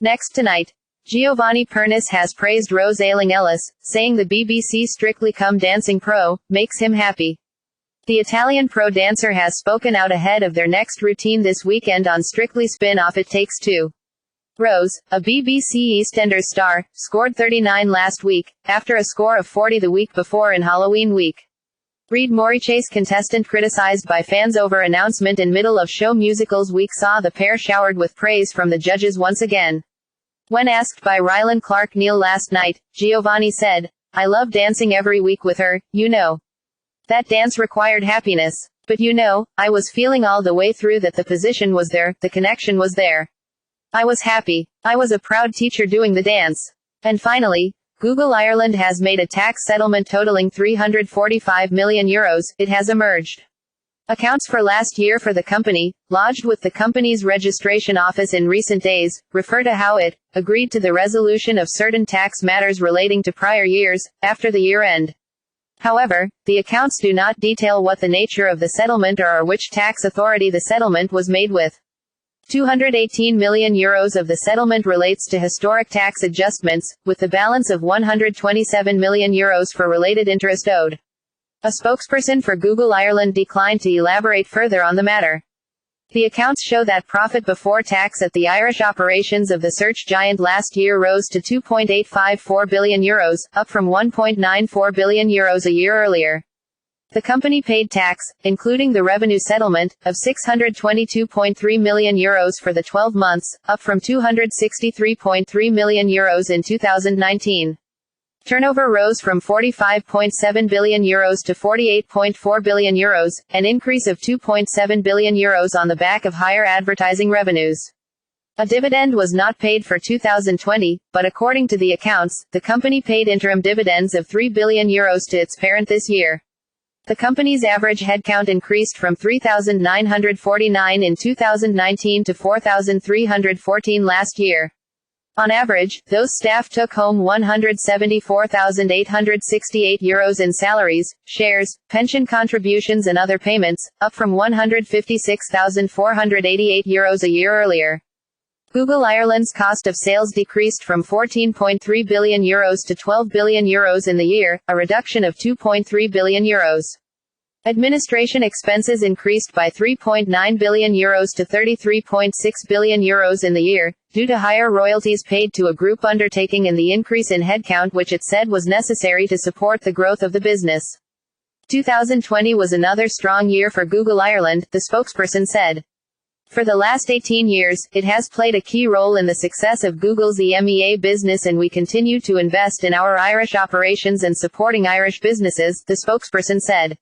Next tonight, Giovanni Pernis has praised Rose Ayling-Ellis, saying the BBC Strictly Come Dancing pro makes him happy. The Italian pro dancer has spoken out ahead of their next routine this weekend on Strictly Spin-Off It Takes Two. Rose, a BBC EastEnders star, scored 39 last week, after a score of 40 the week before in Halloween week. Reed Morichase, contestant criticized by fans over announcement in middle of show musicals week, saw the pair showered with praise from the judges once again. When asked by Rylan Clark Neal last night, Giovanni said, "I love dancing every week with her, you know. That dance required happiness. But you know, I was feeling all the way through that the position was there, the connection was there. I was happy. I was a proud teacher doing the dance." And finally, Google Ireland has made a tax settlement totaling €345 million, it has emerged. Accounts for last year for the company, lodged with the company's registration office in recent days, refer to how it agreed to the resolution of certain tax matters relating to prior years, after the year end. However, the accounts do not detail what the nature of the settlement or which tax authority the settlement was made with. €218 million of the settlement relates to historic tax adjustments, with the balance of €127 million for related interest owed. A spokesperson for Google Ireland declined to elaborate further on the matter. The accounts show that profit before tax at the Irish operations of the search giant last year rose to €2.854 billion, up from €1.94 billion a year earlier. The company paid tax, including the revenue settlement, of €622.3 million for the 12 months, up from €263.3 million in 2019. Turnover rose from €45.7 billion to €48.4 billion, an increase of €2.7 billion on the back of higher advertising revenues. A dividend was not paid for 2020, but according to the accounts, the company paid interim dividends of €3 billion to its parent this year. The company's average headcount increased from 3,949 in 2019 to 4,314 last year. On average, those staff took home €174,868 in salaries, shares, pension contributions and other payments, up from €156,488 a year earlier. Google Ireland's cost of sales decreased from €14.3 billion to €12 billion in the year, a reduction of €2.3 billion. Administration expenses increased by €3.9 billion to €33.6 billion in the year, due to higher royalties paid to a group undertaking and the increase in headcount which it said was necessary to support the growth of the business. 2020 was another strong year for Google Ireland, the spokesperson said. For the last 18 years, it has played a key role in the success of Google's EMEA business, and we continue to invest in our Irish operations and supporting Irish businesses, the spokesperson said.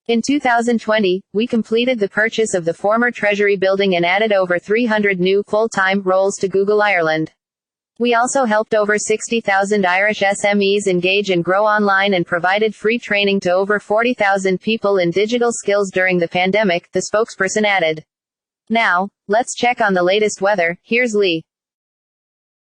In 2020, we completed the purchase of the former Treasury building and added over 300 new full-time roles to Google Ireland. We also helped over 60,000 Irish SMEs engage and grow online and provided free training to over 40,000 people in digital skills during the pandemic, the spokesperson added. Now, let's check on the latest weather. Here's Lee.